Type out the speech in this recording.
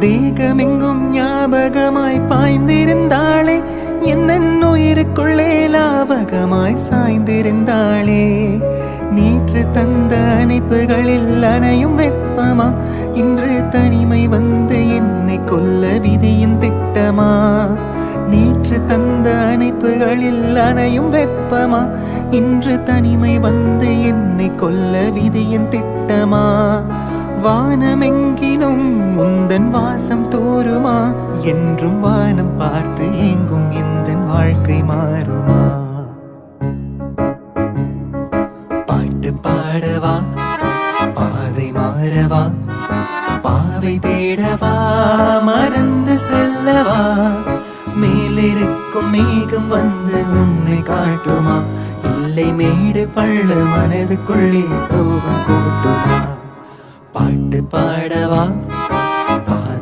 தேகமெங்கும் ஞாபகமாய் பாய்ந்திருந்தாளே, எந்த உயிருக்குள்ளே லாவகமாய் சாய்ந்திருந்தாளே. நேற்று தந்த அணைப்புகளில் அணையும் வெப்பமா, இன்று தனிமை வந்து என்னை கொல்ல விதியின் திட்டமா. நேற்று தந்த அணைப்புகளில் அணையும் வெப்பமா, இன்று தனிமை வந்து என்னை கொல்ல விதியின் திட்டமா. வானமெங்கிலும் உந்தன் வாசம் தோறுமா, என்றும் வானம் பார்த்து ஏங்கும் எந்தன் வாழ்க்கை மாறுமா. பாட்டு பாடவா, பாதை மாறவா, பாவை தேடவா, மறந்து செல்லவா. மேலிருக்கும் மேகம் வந்து உன்னை காட்டுமா, இல்லை மேடு பள்ள மனதுக்குள்ளே சோகம் கூட்டுமா. பாட்டு பாடவா.